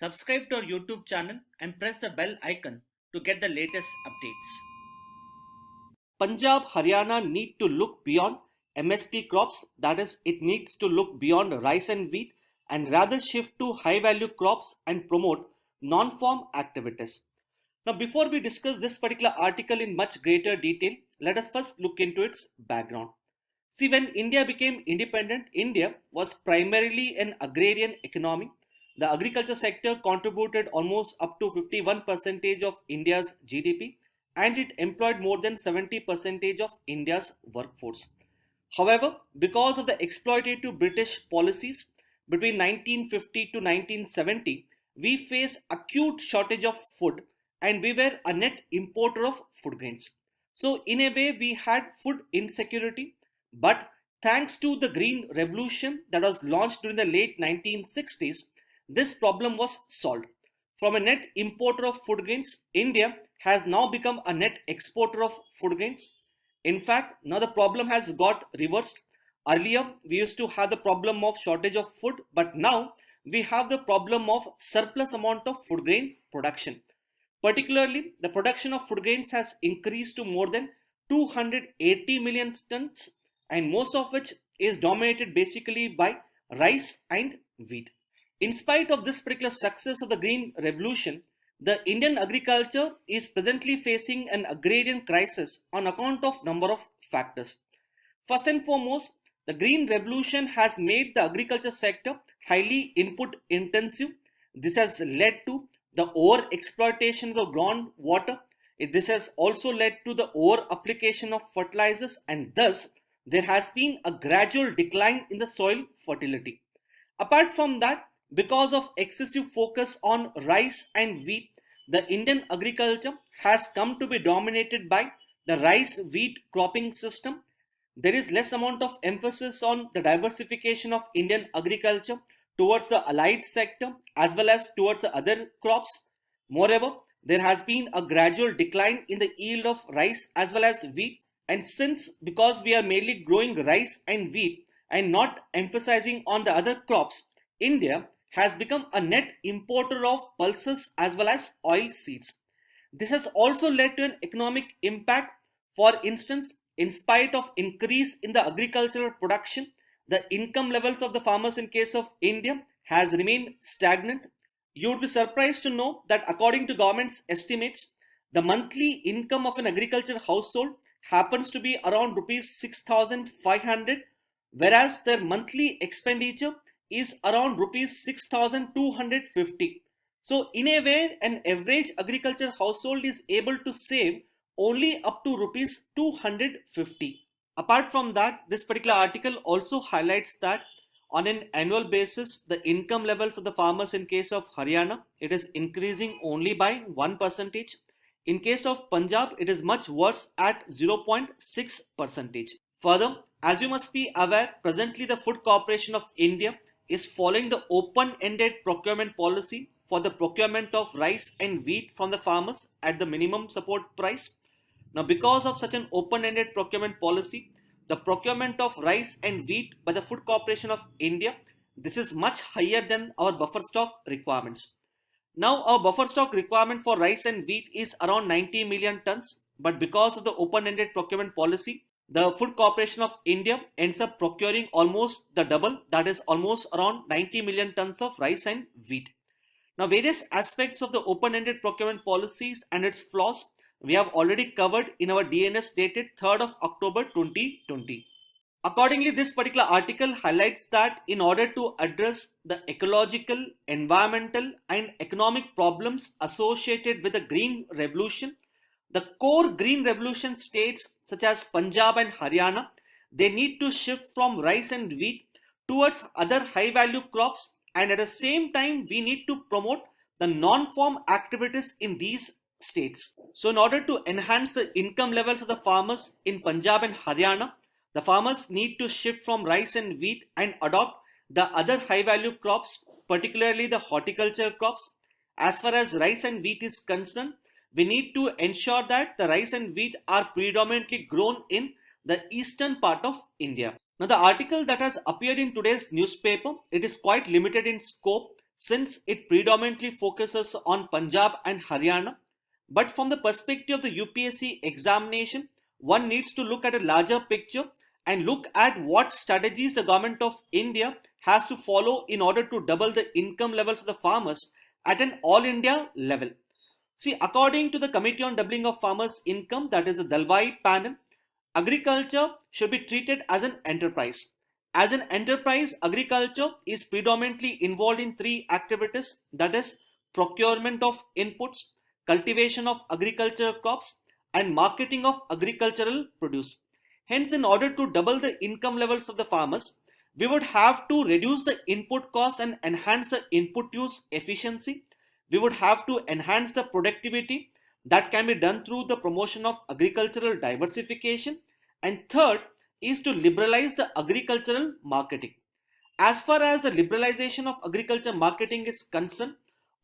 Subscribe to our YouTube channel and press the bell icon to get the latest updates. Punjab, Haryana need to look beyond MSP crops, that is, it needs to look beyond rice and wheat and rather shift to high value crops and promote non farm activities. Now, before we discuss this particular article in much greater detail, let us first look into its background. See, when India became independent, India was primarily an agrarian economy. The agriculture sector contributed almost up to 51% of India's GDP and it employed more than 70% of India's workforce. However, because of the exploitative British policies between 1950 to 1970, we faced acute shortage of food and we were a net importer of food grains. So, in a way, we had food insecurity, but thanks to the Green Revolution that was launched during the late 1960s, this problem was solved. From a net importer of food grains, India has now become a net exporter of food grains. In fact, now the problem has got reversed. Earlier, we used to have the problem of shortage of food, but now we have the problem of surplus amount of food grain production. Particularly, the production of food grains has increased to more than 280 million tons, and most of which is dominated basically by rice and wheat. In spite of this particular success of the Green Revolution, the Indian agriculture is presently facing an agrarian crisis on account of number of factors. First and foremost, the Green Revolution has made the agriculture sector highly input intensive. This has led to the over exploitation of the groundwater. This has also led to the over application of fertilizers and thus there has been a gradual decline in the soil fertility. Apart from that, because of excessive focus on rice and wheat, the Indian agriculture has come to be dominated by the rice wheat cropping system. There is less amount of emphasis on the diversification of Indian agriculture towards the allied sector as well as towards the other crops. Moreover, there has been a gradual decline in the yield of rice as well as wheat. And since because we are mainly growing rice and wheat and not emphasizing on the other crops, India has become a net importer of pulses as well as oil seeds. This has also led to an economic impact. For instance, in spite of increase in the agricultural production, the income levels of the farmers in case of India has remained stagnant. You would be surprised to know that according to government's estimates, the monthly income of an agricultural household happens to be around rupees 6,500, whereas their monthly expenditure is around rupees 6,250. So in a way, an average agriculture household is able to save only up to rupees 250. Apart from that, this particular article also highlights that on an annual basis, the income levels of the farmers in case of Haryana, it is increasing only by 1%. In case of Punjab, it is much worse at 0.6%. Further, as you must be aware, presently the Food Corporation of India is following the open-ended procurement policy for the procurement of rice and wheat from the farmers at the minimum support price. Now, because of such an open-ended procurement policy, the procurement of rice and wheat by the Food Corporation of India, this is much higher than our buffer stock requirements. Now, our buffer stock requirement for rice and wheat is around 90 million tons, but because of the open-ended procurement policy, the Food Corporation of India ends up procuring almost the double, that is almost around 90 million tons of rice and wheat. Now, various aspects of the open-ended procurement policies and its flaws we have already covered in our DNS dated 3rd of October 2020. Accordingly, this particular article highlights that in order to address the ecological, environmental and economic problems associated with the Green Revolution, the core Green Revolution states such as Punjab and Haryana, they need to shift from rice and wheat towards other high value crops and at the same time we need to promote the non-farm activities in these states. So in order to enhance the income levels of the farmers in Punjab and Haryana, the farmers need to shift from rice and wheat and adopt the other high value crops, particularly the horticulture crops. As far as rice and wheat is concerned, we need to ensure that the rice and wheat are predominantly grown in the eastern part of India. Now the article that has appeared in today's newspaper, it is quite limited in scope since it predominantly focuses on Punjab and Haryana. But from the perspective of the UPSC examination, one needs to look at a larger picture and look at what strategies the government of India has to follow in order to double the income levels of the farmers at an all India level. See, according to the Committee on Doubling of Farmers' Income, that is the Dalwai panel, agriculture should be treated as an enterprise. As an enterprise, agriculture is predominantly involved in three activities, that is procurement of inputs, cultivation of agricultural crops, and marketing of agricultural produce. Hence, in order to double the income levels of the farmers, we would have to reduce the input costs and enhance the input use efficiency. We would have to enhance the productivity that can be done through the promotion of agricultural diversification. And third is to liberalize the agricultural marketing. As far as the liberalization of agriculture marketing is concerned,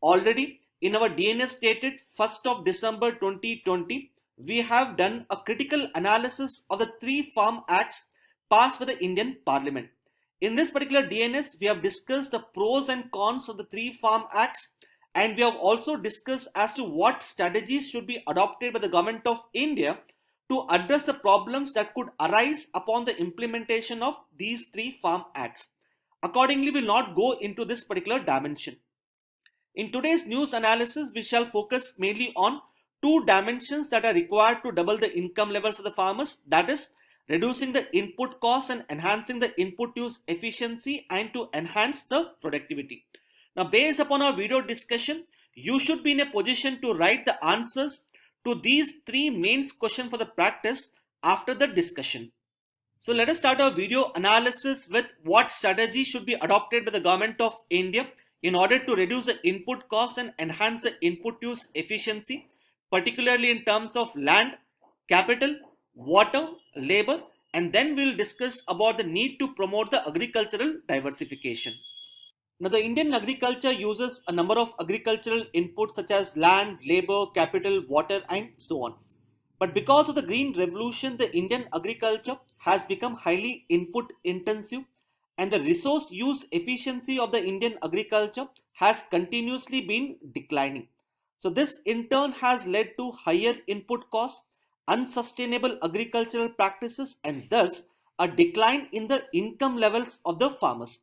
already in our DNS stated 1st of December 2020, we have done a critical analysis of the three farm acts passed by the Indian Parliament. In this particular DNS, we have discussed the pros and cons of the three farm acts, and we have also discussed as to what strategies should be adopted by the government of India to address the problems that could arise upon the implementation of these three farm acts. Accordingly, we will not go into this particular dimension. In today's news analysis, we shall focus mainly on two dimensions that are required to double the income levels of the farmers, that is reducing the input costs and enhancing the input use efficiency and to enhance the productivity. Now, based upon our video discussion, you should be in a position to write the answers to these three main questions for the practice after the discussion. So let us start our video analysis with what strategy should be adopted by the government of India in order to reduce the input costs and enhance the input use efficiency, particularly in terms of land, capital, water, labor, and then we will discuss about the need to promote the agricultural diversification. Now, the Indian agriculture uses a number of agricultural inputs such as land, labor, capital, water, and so on. But because of the Green Revolution, the Indian agriculture has become highly input intensive, and the resource use efficiency of the Indian agriculture has continuously been declining. So this in turn has led to higher input costs, unsustainable agricultural practices, and thus a decline in the income levels of the farmers.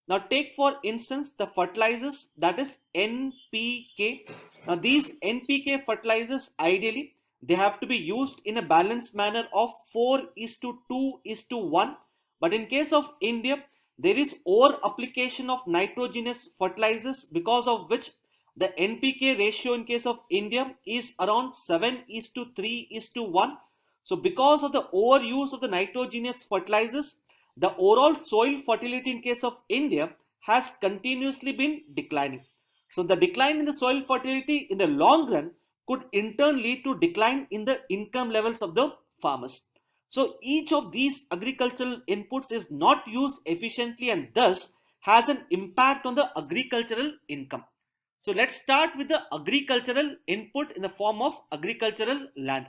Now take for instance the fertilizers, that is NPK. Now these NPK fertilizers, ideally they have to be used in a balanced manner of 4:2:1. But in case of India, there is over application of nitrogenous fertilizers, because of which the NPK ratio in case of India is around 7:3:1. So because of the overuse of the nitrogenous fertilizers, the overall soil fertility in case of India has continuously been declining. So the decline in the soil fertility in the long run could in turn lead to decline in the income levels of the farmers. So each of these agricultural inputs is not used efficiently and thus has an impact on the agricultural income. So let's start with the agricultural input in the form of agricultural land.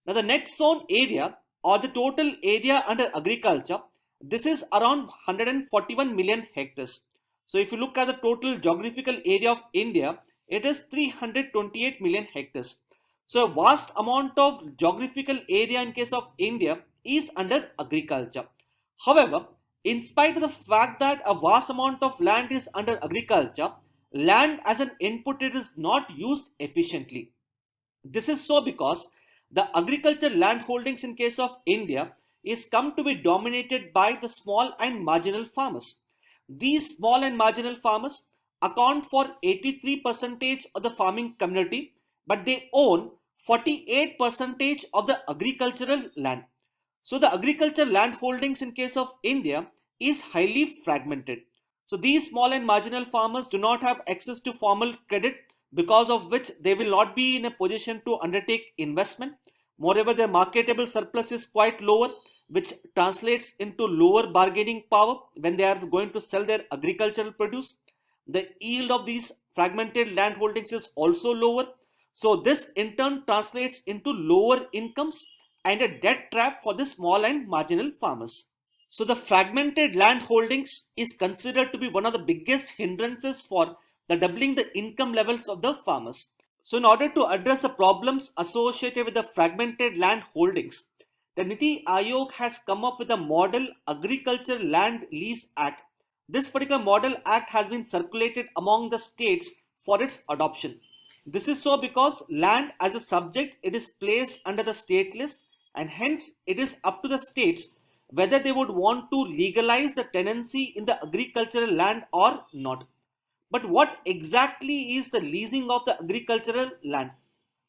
Now the net sown area or the total area under agriculture, this is around 141 million hectares. So if you look at the total geographical area of India, it is 328 million hectares. So a vast amount of geographical area in case of India is under agriculture. However, in spite of the fact that a vast amount of land is under agriculture, land as an input it is not used efficiently. This is so because the agriculture land holdings in case of India is come to be dominated by the small and marginal farmers. These small and marginal farmers account for 83% of the farming community, but they own 48% of the agricultural land. So the agriculture land holdings in case of India is highly fragmented. So these small and marginal farmers do not have access to formal credit, because of which they will not be in a position to undertake investment. Moreover, their marketable surplus is quite lower, which translates into lower bargaining power when they are going to sell their agricultural produce. The yield of these fragmented land holdings is also lower. So this in turn translates into lower incomes and a debt trap for the small and marginal farmers. So the fragmented land holdings is considered to be one of the biggest hindrances for the doubling the income levels of the farmers. So in order to address the problems associated with the fragmented land holdings, the Niti Aayog has come up with a model Agriculture Land Lease Act. This particular model act has been circulated among the states for its adoption. This is so because land as a subject, it is placed under the state list, and hence it is up to the states whether they would want to legalize the tenancy in the agricultural land or not. But what exactly is the leasing of the agricultural land?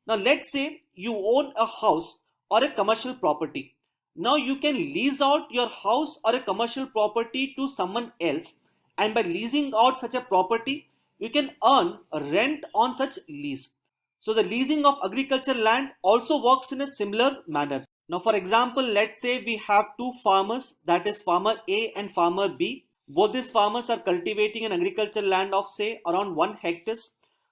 Now, let's say you own a house or a commercial property. Now, you can lease out your house or a commercial property to someone else, and by leasing out such a property, you can earn a rent on such lease. So, the leasing of agricultural land also works in a similar manner. Now, for example, let's say we have two farmers, that is farmer A and farmer B. Both these farmers are cultivating an agricultural land of say around 1 hectare.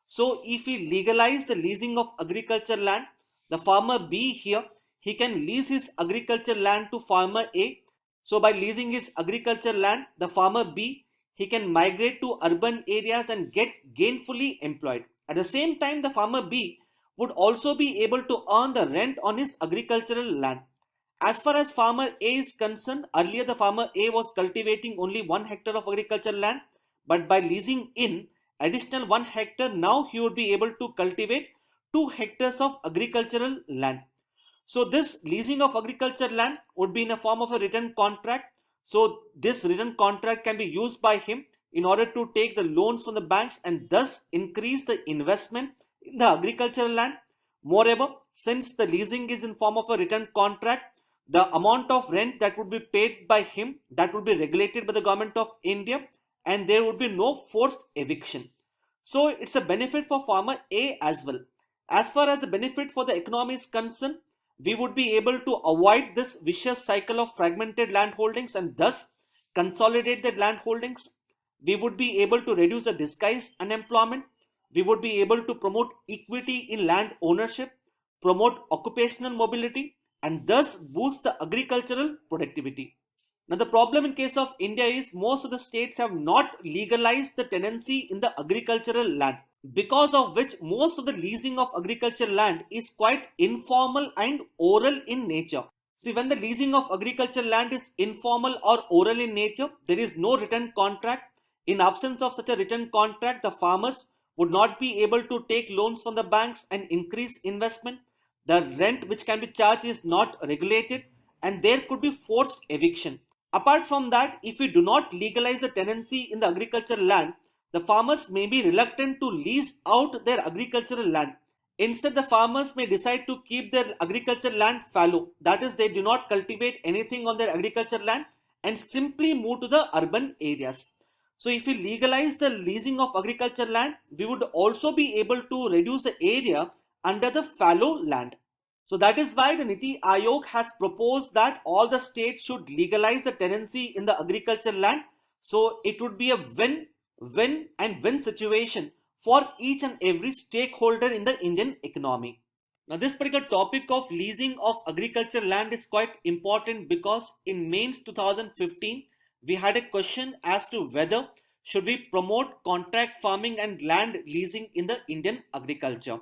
So if we legalize the leasing of agricultural land, the farmer B here, he can lease his agricultural land to farmer A. So by leasing his agricultural land, the farmer B, he can migrate to urban areas and get gainfully employed. At the same time, the farmer B would also be able to earn the rent on his agricultural land. As far as farmer A is concerned, earlier the farmer A was cultivating only 1 hectare of agricultural land, but by leasing in additional 1 hectare, now he would be able to cultivate 2 hectares of agricultural land. So this leasing of agricultural land would be in a form of a written contract. So this written contract can be used by him in order to take the loans from the banks and thus increase the investment in the agricultural land. Moreover, since the leasing is in form of a written contract, the amount of rent that would be paid by him, that would be regulated by the government of India, and there would be no forced eviction. So it's a benefit for farmer A as well. As far as the benefit for the economy is concerned, we would be able to avoid this vicious cycle of fragmented land holdings and thus consolidate the land holdings. We would be able to reduce the disguised unemployment. We would be able to promote equity in land ownership, promote occupational mobility, and thus boost the agricultural productivity. Now, the problem in case of India is most of the states have not legalized the tenancy in the agricultural land, because of which most of the leasing of agricultural land is quite informal and oral in nature. See, when the leasing of agricultural land is informal or oral in nature, there is no written contract. In absence of such a written contract, the farmers would not be able to take loans from the banks and increase investment. The rent which can be charged is not regulated, and there could be forced eviction. Apart from that, if we do not legalize the tenancy in the agricultural land, the farmers may be reluctant to lease out their agricultural land. Instead, the farmers may decide to keep their agricultural land fallow. That is, they do not cultivate anything on their agricultural land and simply move to the urban areas. So if we legalize the leasing of agricultural land, we would also be able to reduce the area under the fallow land. So that is why the Niti Aayog has proposed that all the states should legalize the tenancy in the agricultural land. So it would be a win and win situation for each and every stakeholder in the Indian economy. Now this particular topic of leasing of agricultural land is quite important because in Mains 2015, we had a question as to whether should we promote contract farming and land leasing in the Indian agriculture.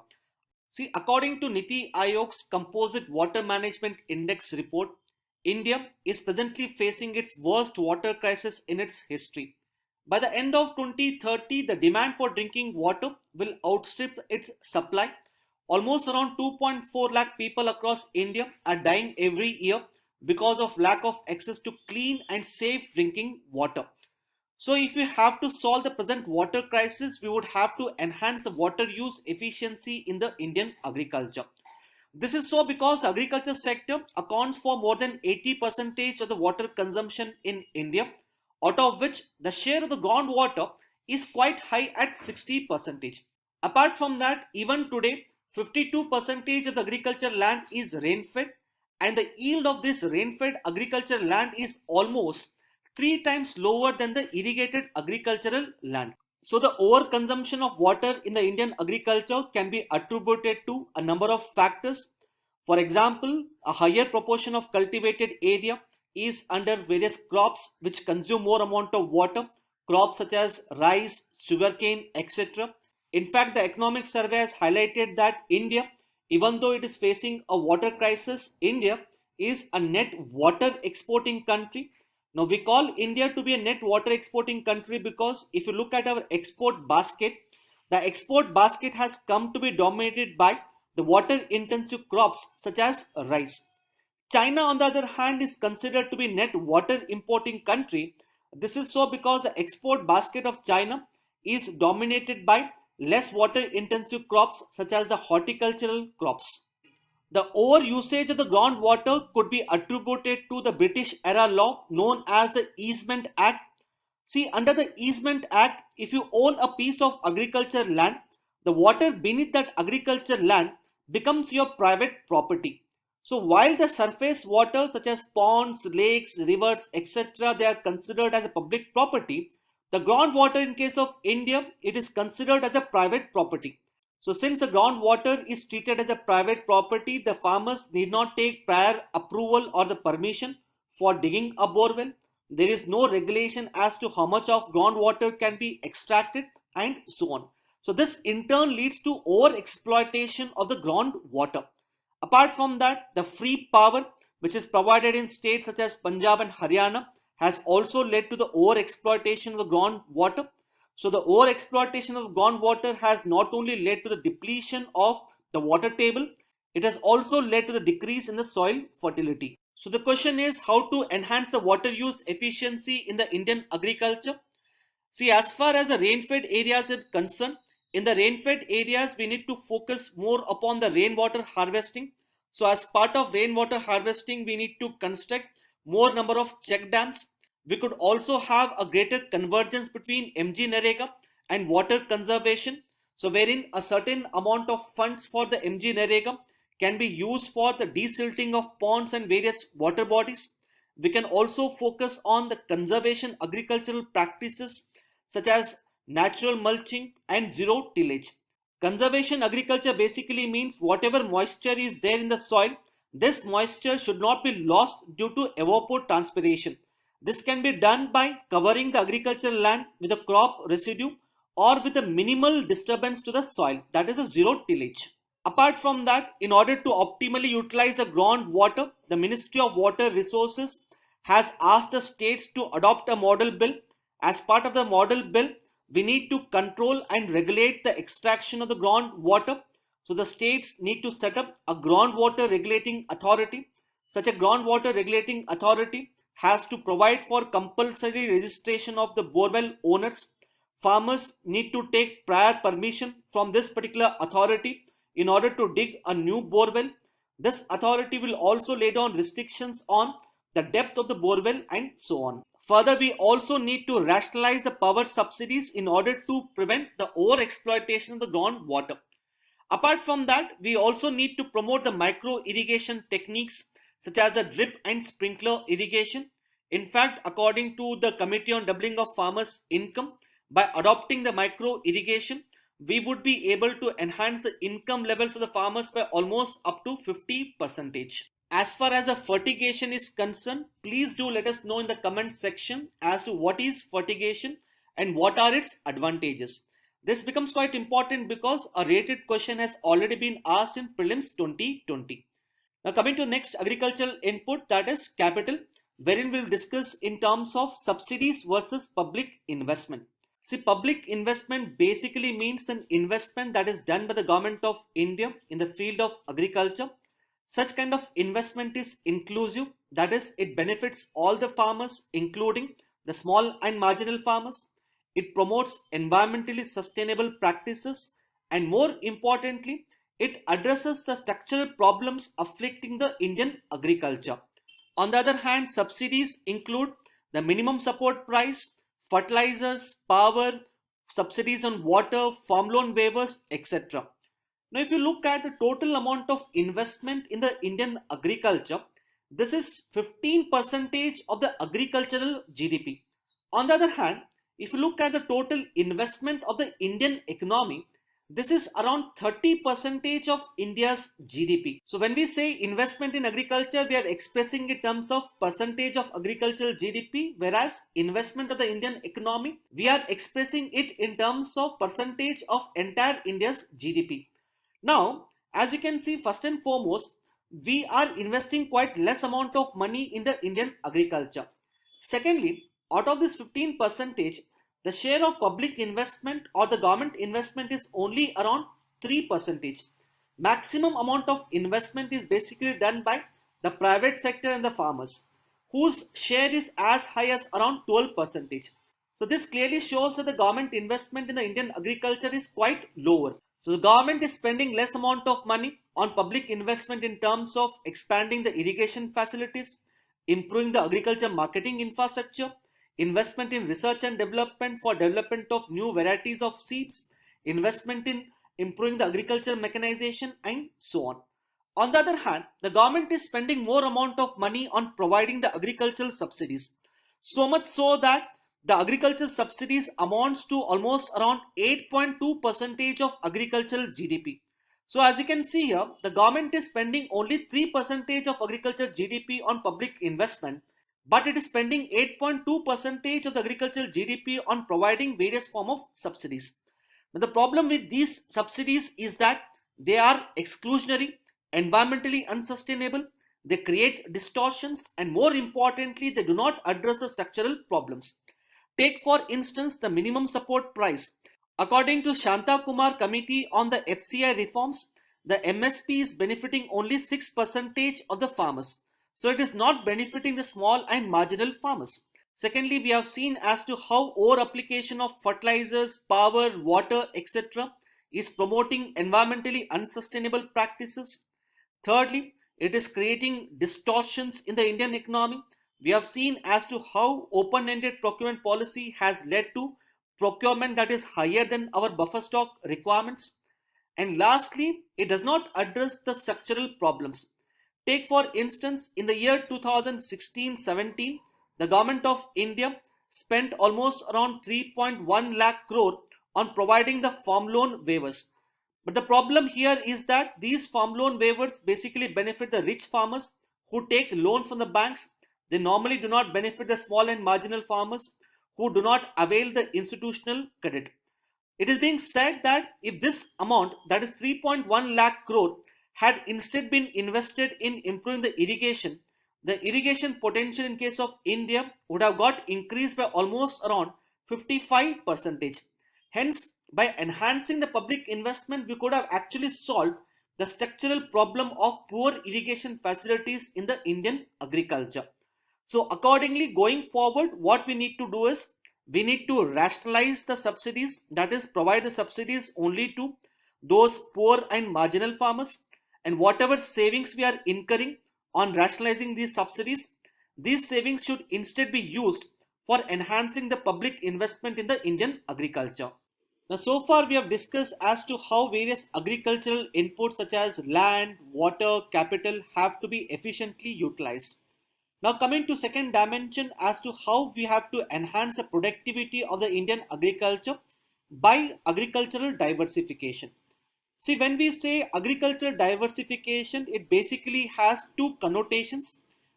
See, according to Niti Aayog's Composite Water Management Index report, India is presently facing its worst water crisis in its history. By the end of 2030, the demand for drinking water will outstrip its supply. Almost around 2.4 lakh people across India are dying every year because of lack of access to clean and safe drinking water. So if we have to solve the present water crisis, we would have to enhance the water use efficiency in the Indian agriculture. This is so because agriculture sector accounts for more than 80% of the water consumption in India, out of which the share of the groundwater is quite high at 60%. Apart from that, even today, 52% of the agricultural land is rain-fed, and the yield of this rain-fed agricultural land is almost 3 times lower than the irrigated agricultural land. So the overconsumption of water in the Indian agriculture can be attributed to a number of factors. For example, a higher proportion of cultivated area is under various crops which consume more amount of water. crops such as rice, sugarcane, etc. In fact, the economic survey has highlighted that India, even though it is facing a water crisis, India is a net water exporting country. Now, we call India to be a net water exporting country because if you look at our export basket, the export basket has come to be dominated by the water intensive crops such as rice. China, on the other hand, is considered to be net water importing country. This is so because the export basket of China is dominated by less water intensive crops such as the horticultural crops. The overusage of the groundwater could be attributed to the British era law known as the Easement Act. See, under the Easement Act, if you own a piece of agriculture land, the water beneath that agriculture land becomes your private property. So while the surface water such as ponds, lakes, rivers, etc., they are considered as a public property, the groundwater in case of India, it is considered as a private property. So since the groundwater is treated as a private property, the farmers need not take prior approval or the permission for digging a borewell. There is no regulation as to how much of groundwater can be extracted and so on. So this in turn leads to over exploitation of the groundwater. Apart from that, the free power which is provided in states such as Punjab and Haryana has also led to the over exploitation of the groundwater. So the over exploitation of groundwater has not only led to the depletion of the water table, it has also led to the decrease in the soil fertility. So the question is how to enhance the water use efficiency in the Indian agriculture. See, as far as the rain-fed areas are concerned, in the rain-fed areas, we need to focus more upon the rainwater harvesting. So as part of rainwater harvesting, we need to construct more number of check dams. We could also have a greater convergence between MG Narega and water conservation. So wherein a certain amount of funds for the MG Narega can be used for the desilting of ponds and various water bodies. We can also focus on the conservation agricultural practices such as natural mulching and zero tillage. Conservation agriculture basically means whatever moisture is there in the soil, this moisture should not be lost due to evapotranspiration. This can be done by covering the agricultural land with a crop residue or with a minimal disturbance to the soil, that is a zero tillage. Apart from that, in order to optimally utilize the groundwater, the Ministry of Water Resources has asked the states to adopt a model bill. As part of the model bill, we need to control and regulate the extraction of the groundwater. So the states need to set up a groundwater regulating authority. Such a groundwater regulating authority has to provide for compulsory registration of the borewell owners. Farmers need to take prior permission from this particular authority in order to dig a new borewell. This authority will also lay down restrictions on the depth of the borewell and so on. Further, we also need to rationalize the power subsidies in order to prevent the over exploitation of the groundwater. Apart from that, we also need to promote the micro irrigation techniques such as the drip and sprinkler irrigation. In fact, according to the Committee on Doubling of Farmers' Income, by adopting the micro irrigation, we would be able to enhance the income levels of the farmers by almost up to 50%. As far as the fertigation is concerned, please do let us know in the comment section as to what is fertigation and what are its advantages. This becomes quite important because a rated question has already been asked in prelims 2020. Now coming to next agricultural input, that is capital, wherein we'll discuss in terms of subsidies versus public investment. See, public investment basically means an investment that is done by the government of India in the field of agriculture. Such kind of investment is inclusive, that is, it benefits all the farmers, including the small and marginal farmers. It promotes environmentally sustainable practices, and more importantly, it addresses the structural problems afflicting the Indian agriculture. On the other hand, subsidies include the minimum support price, fertilizers, power, subsidies on water, farm loan waivers, etc. Now, if you look at the total amount of investment in the Indian agriculture, this is 15% of the agricultural GDP. On the other hand, if you look at the total investment of the Indian economy, This is around 30% of India's GDP. So when we say investment in agriculture, we are expressing in terms of percentage of agricultural GDP, whereas investment of the Indian economy, we are expressing it in terms of percentage of entire India's GDP. Now, as you can see, first and foremost, we are investing quite less amount of money in the Indian agriculture. Secondly, out of this 15 percentage, the share of public investment or the government investment is only around 3 percentage. Maximum amount of investment is basically done by the private sector and the farmers, whose share is as high as around 12 percentage. So this clearly shows that the government investment in the Indian agriculture is quite lower. So the government is spending less amount of money on public investment in terms of expanding the irrigation facilities, improving the agriculture marketing infrastructure, investment in research and development for development of new varieties of seeds, investment in improving the agriculture mechanization, and so on. On the other hand, the government is spending more amount of money on providing the agricultural subsidies. So much so that the agricultural subsidies amounts to almost around 8.2 percentage of agricultural GDP. So as you can see here, the government is spending only 3 percentage of agricultural GDP on public investment, but it is spending 8.2 percentage of the agricultural GDP on providing various form of subsidies. Now the problem with these subsidies is that they are exclusionary, environmentally unsustainable, they create distortions, and more importantly, they do not address the structural problems. Take for instance the minimum support price. According to Shanta Kumar Committee on the FCI reforms, the MSP is benefiting only 6% of the farmers. So it is not benefiting the small and marginal farmers. Secondly, we have seen as to how over application of fertilizers, power, water, etc. is promoting environmentally unsustainable practices. Thirdly, it is creating distortions in the Indian economy. We have seen as to how open-ended procurement policy has led to procurement that is higher than our buffer stock requirements. And lastly, it does not address the structural problems. Take for instance, in the year 2016-17, the government of India spent almost around 3.1 lakh crore on providing the farm loan waivers. But the problem here is that these farm loan waivers basically benefit the rich farmers who take loans from the banks. They normally do not benefit the small and marginal farmers who do not avail the institutional credit. It is being said that if this amount, that is 3.1 lakh crore, had instead been invested in improving the irrigation potential in case of India would have got increased by almost around 55%. Hence, by enhancing the public investment, we could have actually solved the structural problem of poor irrigation facilities in the Indian agriculture. So accordingly, going forward, what we need to do is we need to rationalize the subsidies, that is provide the subsidies only to those poor and marginal farmers, and whatever savings we are incurring on rationalizing these subsidies, these savings should instead be used for enhancing the public investment in the Indian agriculture. Now, so far we have discussed as to how various agricultural inputs such as land, water, capital have to be efficiently utilized. Now coming to second dimension as to how we have to enhance the productivity of the Indian agriculture by agricultural diversification. See, when we say agricultural diversification, it basically has two connotations.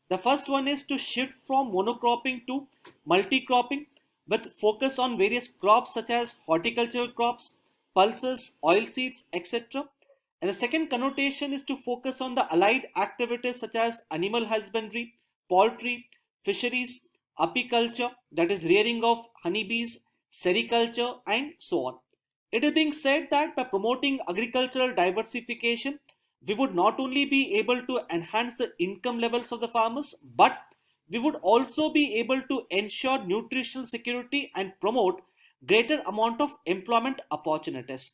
The first one is to shift from monocropping to multi-cropping with focus on various crops such as horticultural crops, pulses, oilseeds, etc. And the second connotation is to focus on the allied activities such as animal husbandry, poultry, fisheries, apiculture, that is rearing of honeybees, sericulture, and so on. It is being said that by promoting agricultural diversification, we would not only be able to enhance the income levels of the farmers, but we would also be able to ensure nutritional security and promote greater amount of employment opportunities.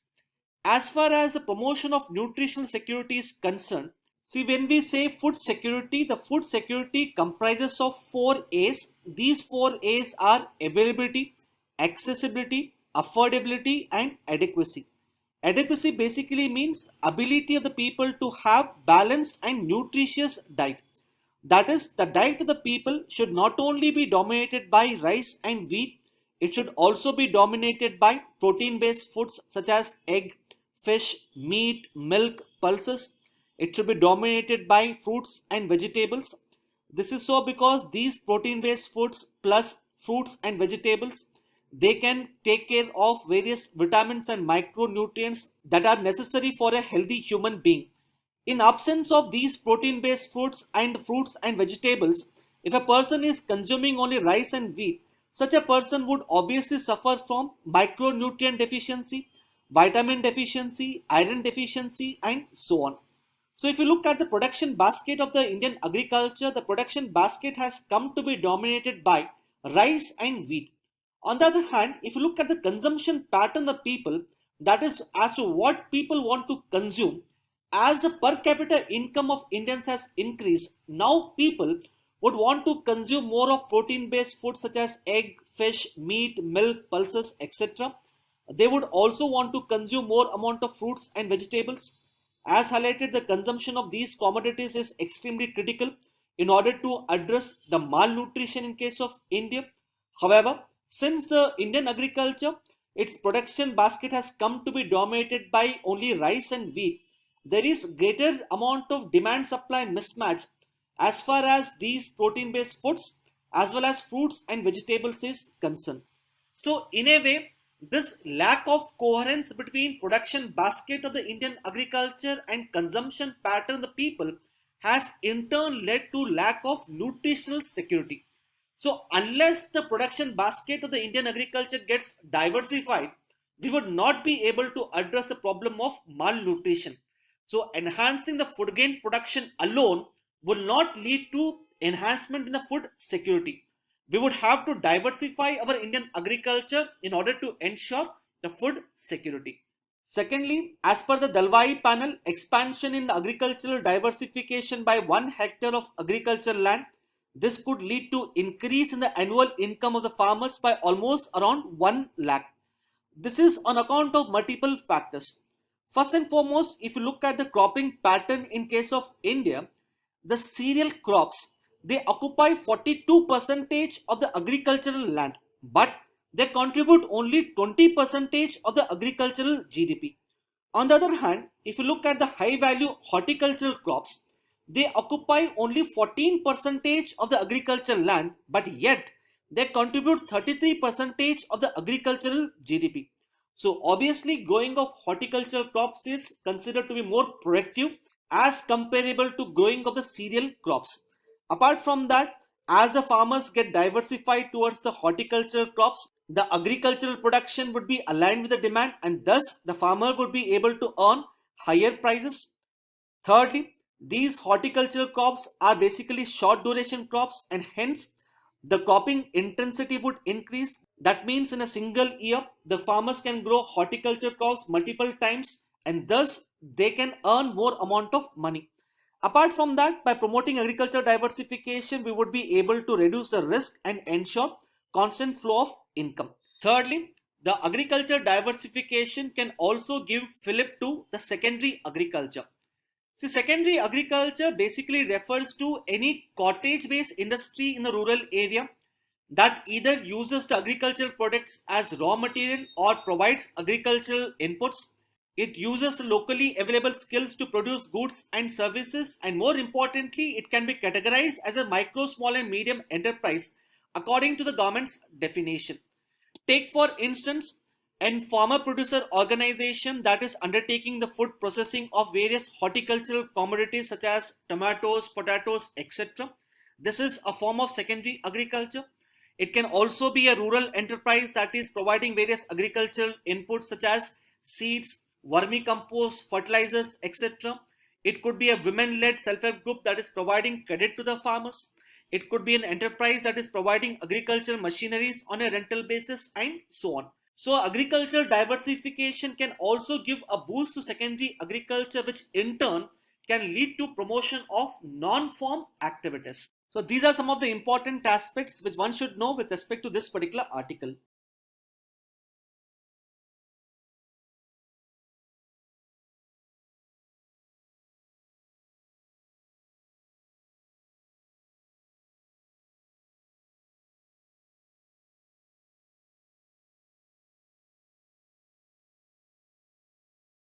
As far as the promotion of nutritional security is concerned, see, when we say food security, the food security comprises of 4 A's. These 4 A's are availability, accessibility, affordability, and adequacy. Adequacy basically means ability of the people to have balanced and nutritious diet. That is, the diet of the people should not only be dominated by rice and wheat, it should also be dominated by protein-based foods such as egg, fish, meat, milk, pulses. It should be dominated by fruits and vegetables. This is so because these protein-based foods plus fruits and vegetables, they can take care of various vitamins and micronutrients that are necessary for a healthy human being. In absence of these protein-based foods and fruits and vegetables, if a person is consuming only rice and wheat, such a person would obviously suffer from micronutrient deficiency, vitamin deficiency, iron deficiency, and so on. So if you look at the production basket of the Indian agriculture, the production basket has come to be dominated by rice and wheat. On the other hand, if you look at the consumption pattern of people, that is as to what people want to consume, as the per capita income of Indians has increased, now people would want to consume more of protein based foods such as egg, fish, meat, milk, pulses, etc. They would also want to consume more amount of fruits and vegetables. As highlighted, the consumption of these commodities is extremely critical in order to address the malnutrition in case of India. However, since the Indian agriculture, its production basket has come to be dominated by only rice and wheat, there is greater amount of demand supply mismatch as far as these protein based foods as well as fruits and vegetables is concerned. So in a way, this lack of coherence between production basket of the Indian agriculture and consumption pattern of the people has in turn led to lack of nutritional security. So unless the production basket of the Indian agriculture gets diversified, we would not be able to address the problem of malnutrition. So enhancing the food grain production alone will not lead to enhancement in the food security. We would have to diversify our Indian agriculture in order to ensure the food security. Secondly, as per the Dalwai panel, expansion in the agricultural diversification by 1 hectare of agricultural land, this could lead to increase in the annual income of the farmers by almost around 1 lakh. This is on account of multiple factors. First and foremost, if you look at the cropping pattern in case of India, the cereal crops, they occupy 42% of the agricultural land, but they contribute only 20% of the agricultural GDP. On the other hand, if you look at the high value horticultural crops, they occupy only 14% of the agricultural land, but yet they contribute 33% of the agricultural GDP. So obviously growing of horticultural crops is considered to be more productive as comparable to growing of the cereal crops. Apart from that, as the farmers get diversified towards the horticultural crops, the agricultural production would be aligned with the demand and thus the farmer would be able to earn higher prices. Thirdly, these horticultural crops are basically short duration crops and hence the cropping intensity would increase. That means in a single year, the farmers can grow horticulture crops multiple times and thus they can earn more amount of money. Apart from that, by promoting agriculture diversification, we would be able to reduce the risk and ensure constant flow of income. Thirdly, the agriculture diversification can also give fillip to the secondary agriculture. See, secondary agriculture basically refers to any cottage-based industry in the rural area that either uses the agricultural products as raw material or provides agricultural inputs. It uses locally available skills to produce goods and services, and more importantly, it can be categorized as a micro, small, and medium enterprise according to the government's definition. Take for instance, a farmer producer organization that is undertaking the food processing of various horticultural commodities such as tomatoes, potatoes, etc. This is a form of secondary agriculture. It can also be a rural enterprise that is providing various agricultural inputs such as seeds, vermicompost, fertilizers, etc. It could be a women-led self-help group that is providing credit to the farmers. It could be an enterprise that is providing agricultural machineries on a rental basis and so on. So agriculture diversification can also give a boost to secondary agriculture, which in turn can lead to promotion of non-farm activities. So these are some of the important aspects which one should know with respect to this particular article.